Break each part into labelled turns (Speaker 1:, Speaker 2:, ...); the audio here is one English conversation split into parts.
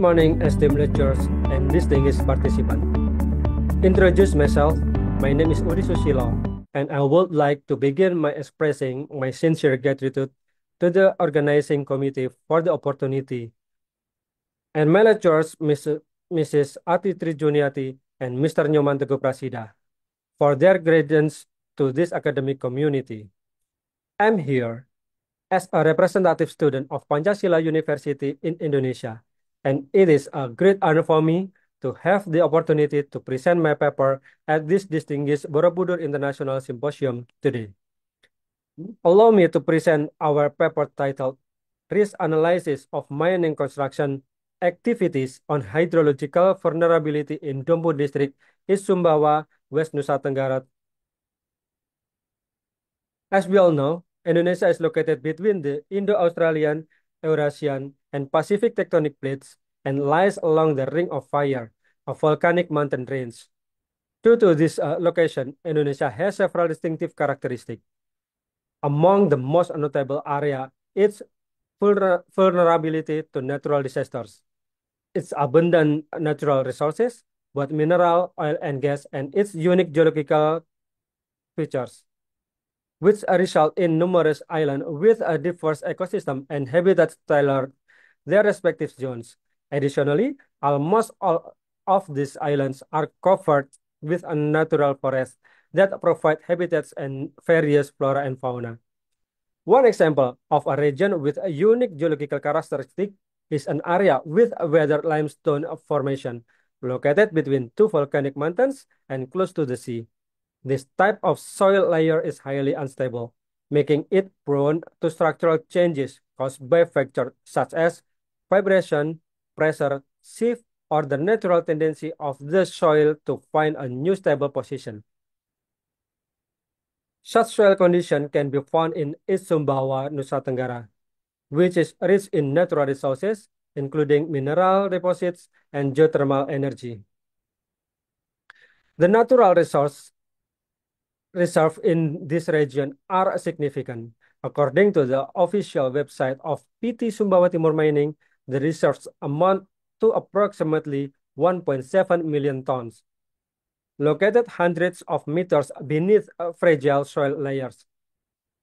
Speaker 1: morning, esteemed lecturers and distinguished participants. Introduce myself. My name is Udi Susilo, and I would like to begin by expressing my sincere gratitude to the organizing committee for the opportunity, and my lecturers, Mrs. Ati Trijuniati and Mr. Nyoman Teguh Prasida, for their guidance to this academic community. I'm here as a representative student of Pancasila University in Indonesia, and it is a great honor for me to have the opportunity to present my paper at this distinguished Borobudur International Symposium today. Allow me to present our paper titled Risk Analysis of Mining Construction Activities on Hydrological Vulnerability in Dompu District, East Sumbawa, West Nusa Tenggara. As we all know, Indonesia is located between the Indo-Australian, Eurasian, and Pacific tectonic plates and lies along the Ring of Fire, a volcanic mountain range. Due to this location, Indonesia has several distinctive characteristics. Among the most notable area, its vulnerability to natural disasters, its abundant natural resources, both mineral, oil, and gas, and its unique geological features, which result in numerous islands with a diverse ecosystem and habitats tailored their respective zones. Additionally, almost all of these islands are covered with a natural forest that provide habitats and various flora and fauna. One example of a region with a unique geological characteristic is an area with a weathered limestone formation located between two volcanic mountains and close to the sea. This type of soil layer is highly unstable, making it prone to structural changes caused by factors such as vibration, pressure, shift, or the natural tendency of the soil to find a new stable position. Such soil condition can be found in East Sumbawa, Nusa Tenggara, which is rich in natural resources, including mineral deposits and geothermal energy. The natural resource reserve in this region are significant. According to the official website of PT Sumbawa Timur Mining, the reserves amount to approximately 1.7 million tons, located hundreds of meters beneath fragile soil layers.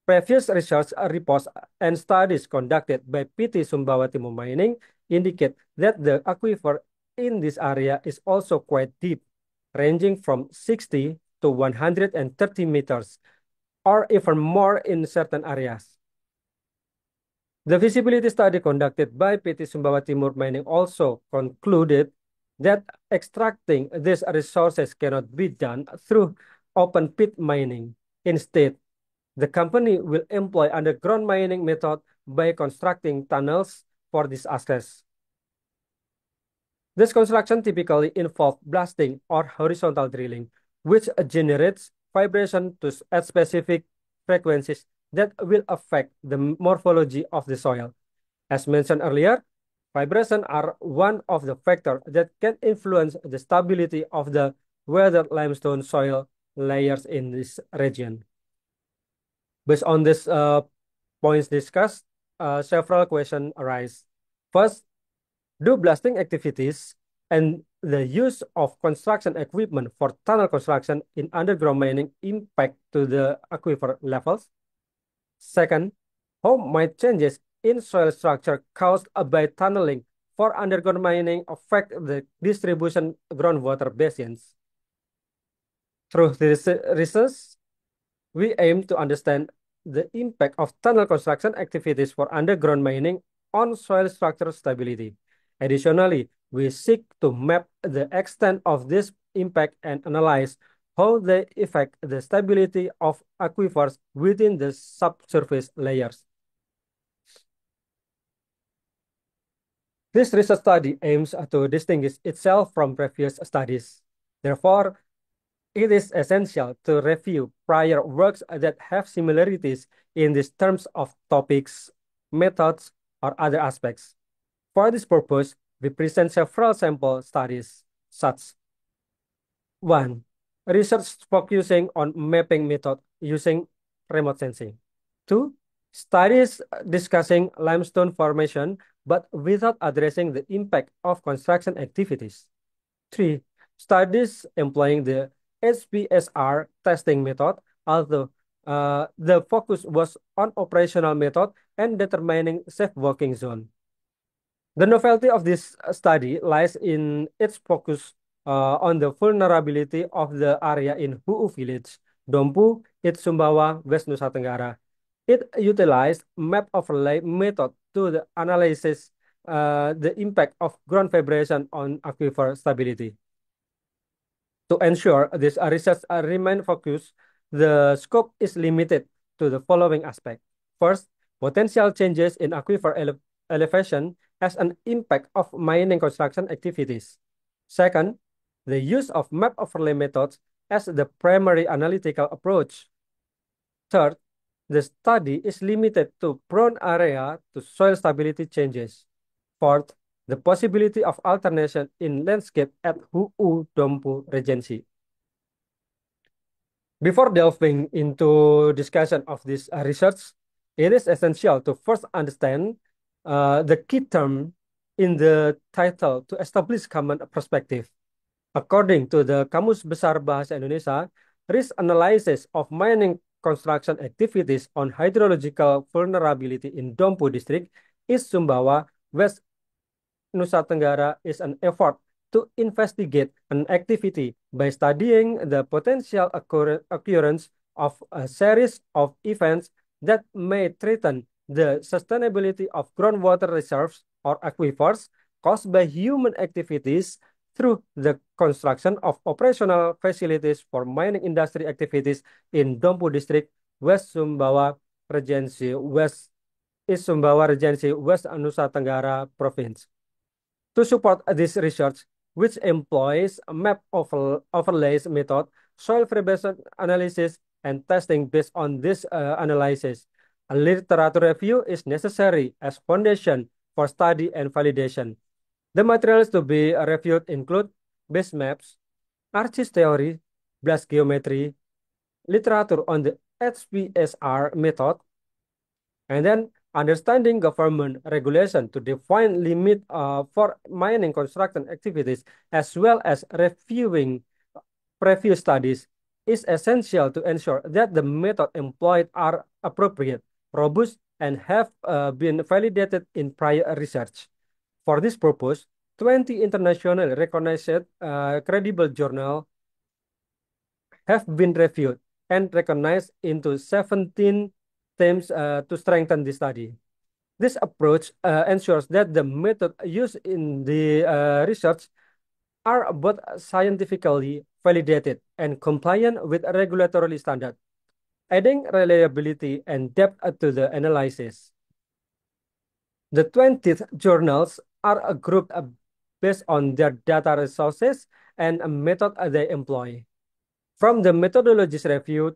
Speaker 1: Previous research reports and studies conducted by PT Sumbawa Timur Mining indicate that the aquifer in this area is also quite deep, ranging from 60 to 130 meters, or even more in certain areas. The feasibility study conducted by PT Sumbawa Timur Mining also concluded that extracting these resources cannot be done through open pit mining. Instead, the company will employ underground mining method by constructing tunnels for this access. This construction typically involves blasting or horizontal drilling, which generates vibration at specific frequencies that will affect the morphology of the soil. As mentioned earlier, vibrations are one of the factors that can influence the stability of the weathered limestone soil layers in this region. Based on this points discussed, several questions arise. First, do blasting activities and the use of construction equipment for tunnel construction in underground mining impact to the aquifer levels? Second, how might changes in soil structure caused by tunneling for underground mining affect the distribution groundwater basins? Through this research, we aim to understand the impact of tunnel construction activities for underground mining on soil structure stability. Additionally, we seek to map the extent of this impact and analyze how they affect the stability of aquifers within the subsurface layers. This research study aims to distinguish itself from previous studies. Therefore, it is essential to review prior works that have similarities in these terms of topics, methods, or other aspects. For this purpose, we present several sample studies, such 1. Research focusing on mapping method using remote sensing. 2. Studies discussing limestone formation but without addressing the impact of construction activities. 3. Studies employing the HPSR testing method, although the focus was on operational method and determining safe working zone. The novelty of this study lies in its focus on the vulnerability of the area in Hu'u Village, Dompu, It Sumbawa, West Nusa Tenggara. It utilized map overlay method to analysis the impact of ground vibration on aquifer stability. To ensure this research remain focused, the scope is limited to the following aspect. First, potential changes in aquifer elevation has an impact of mining construction activities. Second, the use of map overlay methods as the primary analytical approach. Third, the study is limited to prone area to soil stability changes. Fourth, the possibility of alternation in landscape at Hu'u Dompu Regency. Before delving into discussion of this research, it is essential to first understand the key term in the title to establish common perspective. According to the Kamus Besar Bahasa Indonesia, risk analysis of mining construction activities on hydrological vulnerability in Dompu District, East Sumbawa, West Nusa Tenggara is an effort to investigate an activity by studying the potential occurrence of a series of events that may threaten the sustainability of groundwater reserves or aquifers caused by human activities through the construction of operational facilities for mining industry activities in Dompu District, West Sumbawa Regency, East Sumbawa Regency, West Nusa Tenggara Province. To support this research, which employs a map overlays method, soil vibration analysis, and testing based on this analysis, a literature review is necessary as foundation for study and validation. The materials to be reviewed include base maps, ARCHIS theory, blast geometry, literature on the HPSR method, and then understanding government regulation to define limit for mining construction activities, as well as reviewing previous studies, is essential to ensure that the method employed are appropriate, robust, and have been validated in prior research. For this purpose, 20 internationally recognized credible journals have been reviewed and recognized into 17 themes to strengthen the study. This approach ensures that the method used in the research are both scientifically validated and compliant with regulatory standards, adding reliability and depth to the analysis. The 20 journals are grouped based on their data resources and a method they employ. From the methodologies reviewed,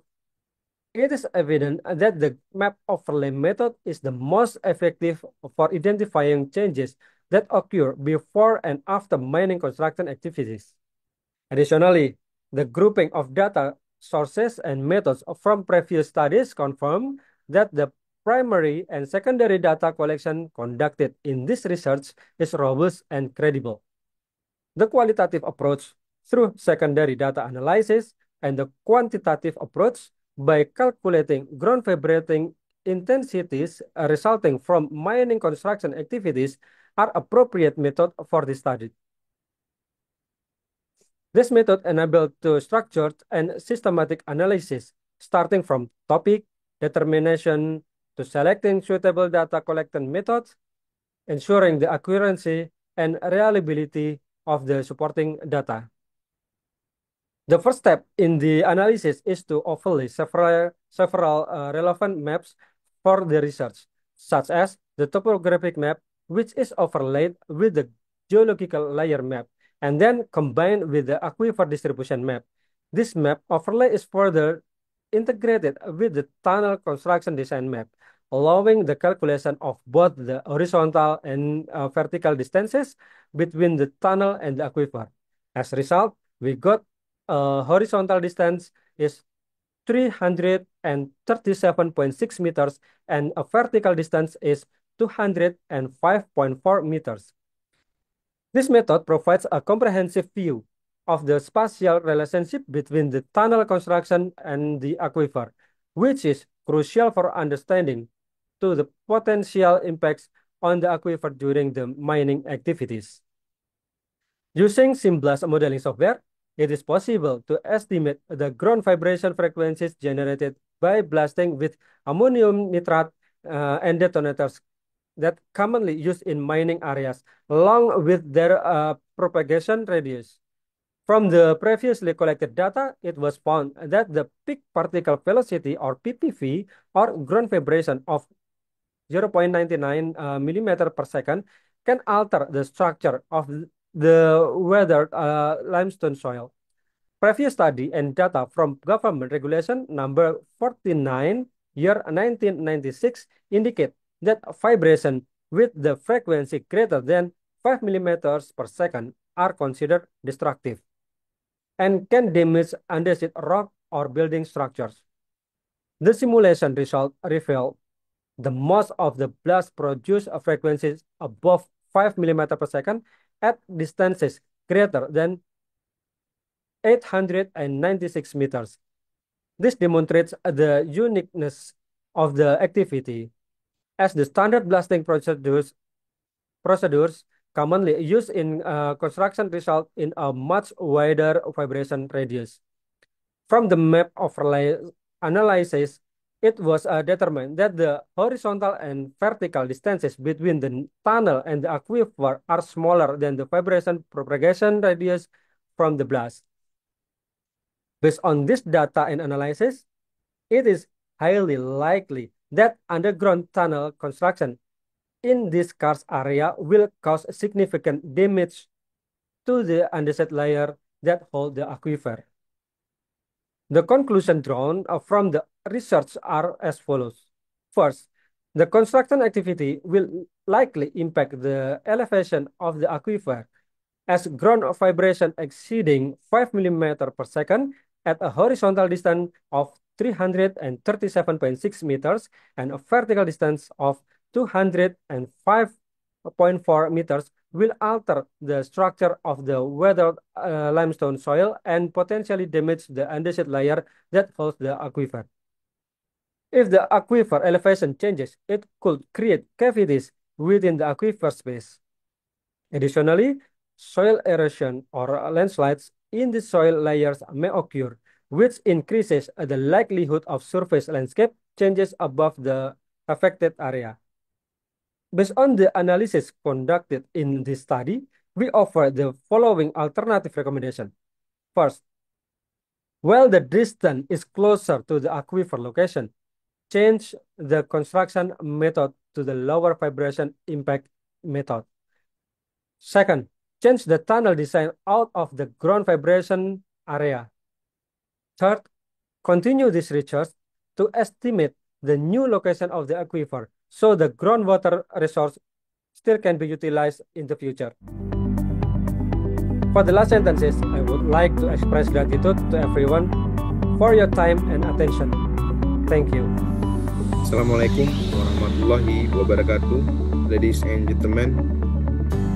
Speaker 1: it is evident that the map overlay method is the most effective for identifying changes that occur before and after mining construction activities. Additionally, the grouping of data sources and methods from previous studies confirm that the primary and secondary data collection conducted in this research is robust and credible. The qualitative approach through secondary data analysis and the quantitative approach by calculating ground vibrating intensities resulting from mining construction activities are appropriate method for this study. This method enabled to structured and systematic analysis, starting from topic determination to selecting suitable data collection methods, ensuring the accuracy and reliability of the supporting data. The first step in the analysis is to overlay several relevant maps for the research, such as the topographic map, which is overlaid with the geological layer map, and then combined with the aquifer distribution map. This map overlay is further integrated with the tunnel construction design map, allowing the calculation of both the horizontal and vertical distances between the tunnel and the aquifer. As a result, we got horizontal distance is 337.6 meters and a vertical distance is 205.4 meters. This method provides a comprehensive view of the spatial relationship between the tunnel construction and the aquifer, which is crucial for understanding to the potential impacts on the aquifer during the mining activities. Using SimBlast modeling software, it is possible to estimate the ground vibration frequencies generated by blasting with ammonium nitrate and detonators that commonly used in mining areas, along with their propagation radius. From the previously collected data, it was found that the peak particle velocity, or PPV, or ground vibration of 0.99 millimeter per second can alter the structure of the weathered limestone soil. Previous study and data from government regulation number 49 year 1996 indicate that vibration with the frequency greater than 5 millimeters per second are considered destructive and can damage andesite rock or building structures. The simulation result revealed the most of the blast produce frequencies above 5 millimeter per second at distances greater than 896 meters. This demonstrates the uniqueness of the activity, as the standard blasting procedures commonly used in construction result in a much wider vibration radius. From the map overlay analysis, it was determined that the horizontal and vertical distances between the tunnel and the aquifer are smaller than the vibration propagation radius from the blast. Based on this data and analysis, it is highly likely that underground tunnel construction in this karst area will cause significant damage to the andesite layer that hold the aquifer. The conclusion drawn from the research are as follows. First, the construction activity will likely impact the elevation of the aquifer as ground vibration exceeding 5 millimeter per second at a horizontal distance of 337.6 meters and a vertical distance of 205.4 meters will alter the structure of the weathered limestone soil and potentially damage the andesite layer that holds the aquifer. If the aquifer elevation changes, it could create cavities within the aquifer space. Additionally, soil erosion or landslides in the soil layers may occur, which increases the likelihood of surface landscape changes above the affected area. Based on the analysis conducted in this study, we offer the following alternative recommendation. First, while the distance is closer to the aquifer location, change the construction method to the lower vibration impact method. Second, change the tunnel design out of the ground vibration area. Third, continue this research to estimate the new location of the aquifer so the groundwater resource still can be utilized in the future. For the last sentences, I would like to express gratitude to everyone for your time and attention. Thank you.
Speaker 2: Assalamualaikum warahmatullahi wabarakatuh. Ladies and gentlemen,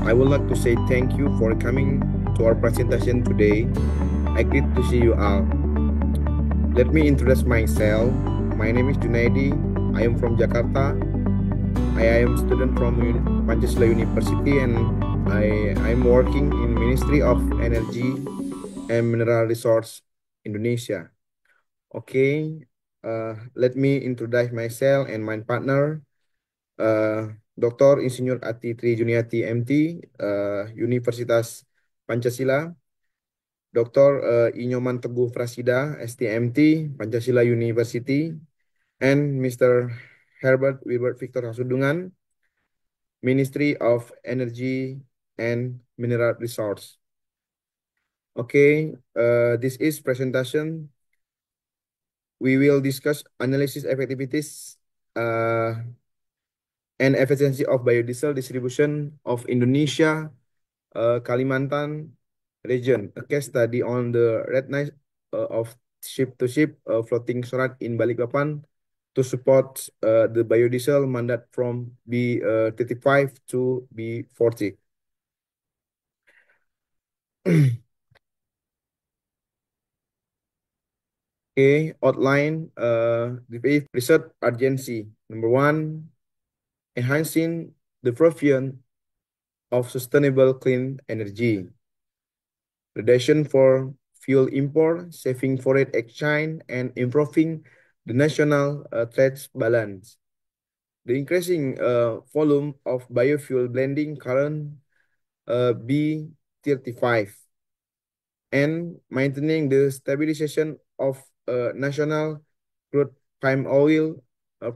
Speaker 2: I would like to say thank you for coming to our presentation today. I great to see you all. Let me introduce myself. My name is Junaidi. I am from Jakarta. I am student from Pancasila University and I am working in Ministry of Energy and Mineral Resource Indonesia. Okay, let me introduce myself and my partner, Dr. Insinyur Ati Tri Juniati MT, Universitas Pancasila, Dr. Inyoman Teguh Prasida, STMT, Pancasila University, and Mr. Herbert Wilbert Victor Hasudungan, Ministry of Energy and Mineral Resource. Okay, this is presentation. We will discuss analysis effectivities and efficiency of biodiesel distribution of Indonesia, Kalimantan region. A case study on the readiness of ship-to-ship floating surat in Balikpapan to support the biodiesel mandate from B35 to B40. Okay, outline the fifth research urgency. Number one, enhancing the provision of sustainable clean energy. Reduction for fuel import, saving foreign exchange, and improving the national trade balance. The increasing volume of biofuel blending current B35 and maintaining the stabilization of national crude palm oil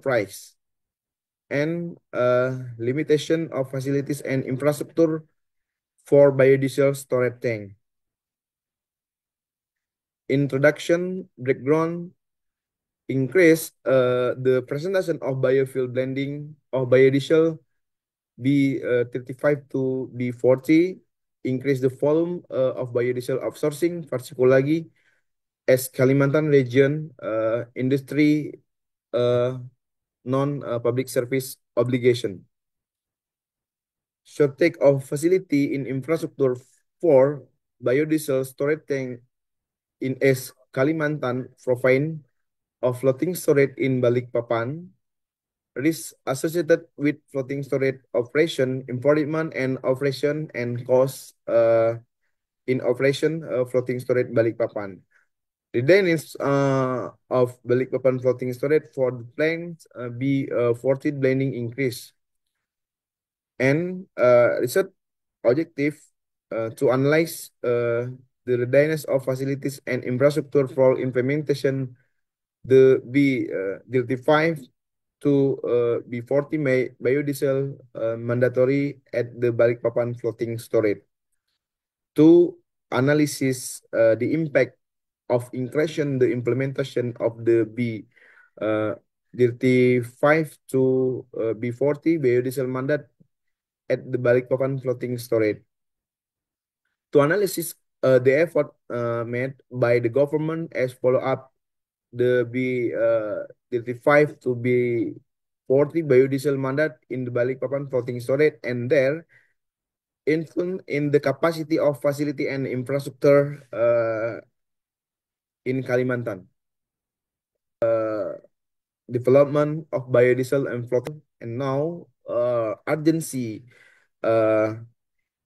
Speaker 2: price and limitation of facilities and infrastructure for biodiesel storage tank. Introduction background increase the presentation of biofuel blending of biodiesel B35 to B40, increase the volume of biodiesel outsourcing, particularly as Kalimantan region industry non-public service obligation. Shortage of facility in infrastructure for biodiesel storage tank in S Kalimantan province of floating storage in Balikpapan, risk associated with floating storage operation, improvement and operation and cost in operation floating storage Balikpapan. The dynamics of Balikpapan floating storage for the plants B40 blending increase and research objective to analyze the readiness of facilities and infrastructure for implementation the B35 to B40 biodiesel mandatory at the Balikpapan floating storage. To analysis the impact of increasing the implementation of the B35 to B40 biodiesel mandate at the Balikpapan floating storage. To analysis the effort made by the government as follow up the B35 to B40 biodiesel mandate in the Balikpapan floating storage and their influence in the capacity of facility and infrastructure in Kalimantan. Development of biodiesel and floating and now urgency.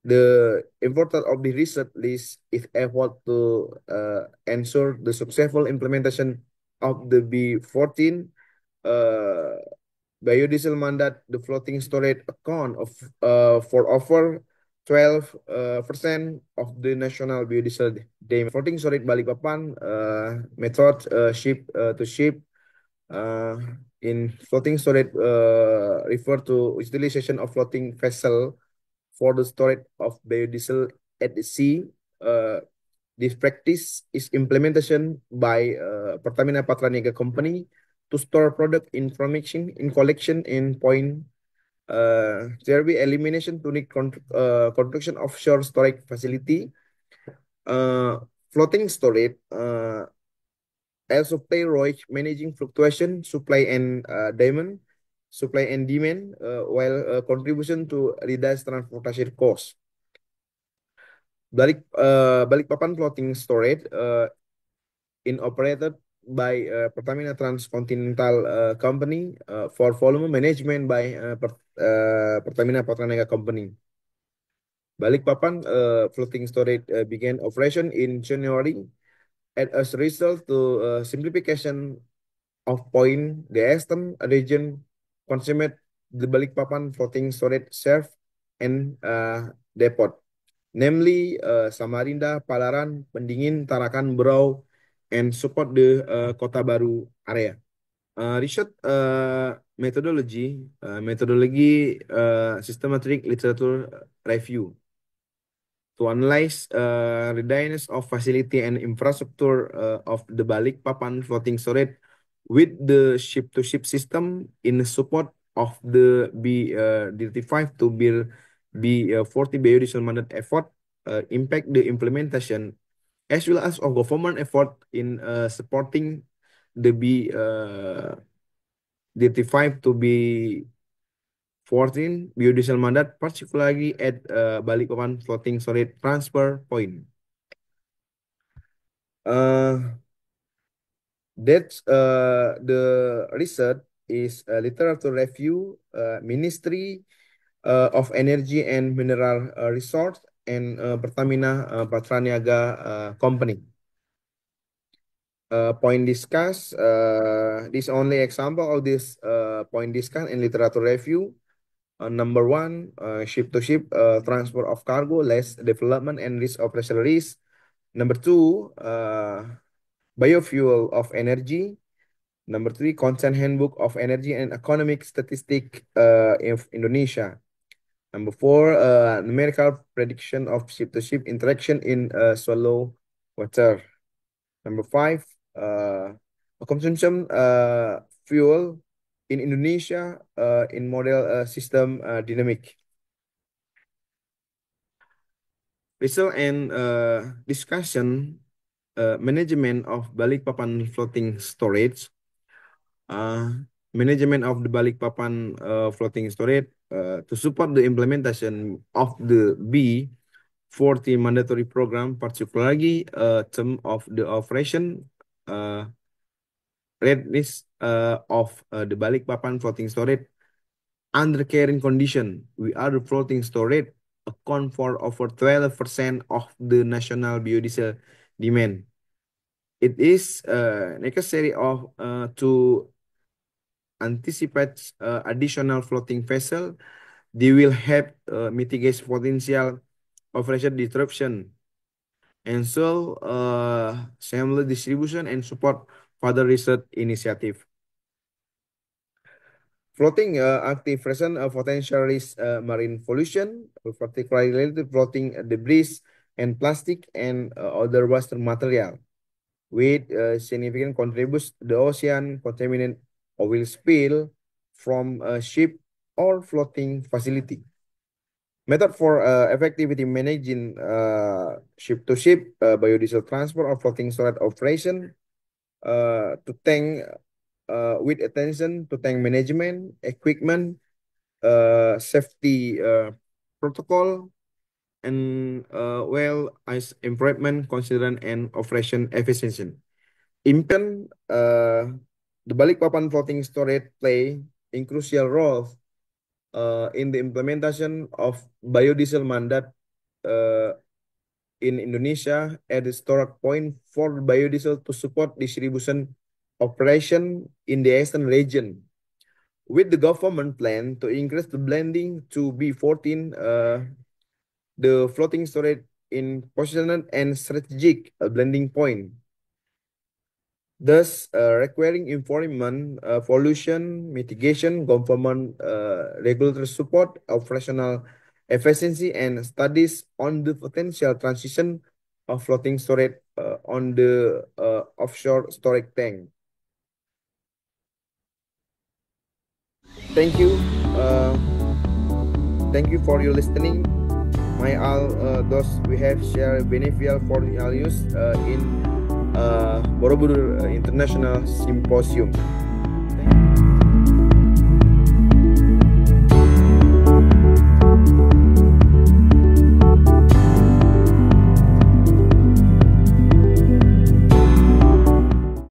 Speaker 2: The importance of the research list is effort to ensure the successful implementation of the B14 biodiesel mandate. The floating storage account of for over 12% of the national biodiesel demand. Floating storage Balikpapan method ship to ship in floating storage refer to utilization of floating vessel for the storage of biodiesel at the sea. This practice is implementation by Pertamina Patraniaga Company to store product information in collection in point. There will be elimination to need construction of shore storage facility. Floating storage also play role managing fluctuation supply and demand while contribution to reduce transportation cost. Balikpapan floating storage in operated by Pertamina Transcontinental Company for volume management by Pertamina Patraniaga Company. Balikpapan floating storage began operation in January as a result to simplification of point the eastern region consumed the Balikpapan floating storage serve and depot, namely Samarinda, Palaran, Pendingin, Tarakan, Berau, and support the Kota Baru area. Research methodology, systematic literature review to analyze readiness of facility and infrastructure of the Balikpapan floating storage with the ship-to-ship system in support of the B35 to B40 biodiesel mandate effort, impact the implementation as well as of government effort in supporting the 35 to be 14 biodiesel mandat, particularly at Balikpapan floating storage transfer point. That's the research is a literature review, Ministry of Energy and Mineral Resource and Pertamina Patraniaga Company. Point discussed, this only example of this point discussed in literature review. Number one, ship-to-ship transfer of cargo, less development and risk of risk. Number two, biofuel of energy. Number three, consent handbook of energy and economic statistic in Indonesia. Number four, numerical prediction of ship-to-ship interaction in shallow water. Number five, consumption fuel in Indonesia in model system dynamic. Result and discussion, management of Balikpapan floating storage. Management of the Balikpapan floating storage to support the implementation of the B40 mandatory program, particularly term of the operation readiness of the Balikpapan floating storage under carrying condition. We are the floating storage account for over 12% of the national biodiesel demand. It is necessary to anticipate additional floating vessel. They will help mitigate potential operation disruption, and so seamless distribution and support further research initiative. Floating active present potential risk marine pollution, particularly related to floating debris and plastic and other waste material, with significant contributes to the ocean contaminant oil spill from a ship or floating facility. Method for effectively managing ship-to-ship biodiesel transport or floating storage operation to tank with attention to tank management, equipment, safety protocol, and well as improvement considering and operation efficiency. The Balikpapan floating storage play a crucial role in the implementation of biodiesel mandat in Indonesia at the storage point for biodiesel to support distribution operation in the eastern region. With the government plan to increase the blending to B14, the floating storage in positional and strategic blending point, thus requiring environment, pollution mitigation, government regulatory support, operational efficiency, and studies on the potential transition of floating storage on the offshore storage tank. Thank you. Thank you for your listening. My all those we have shared beneficial for all use in Borobudur International Symposium.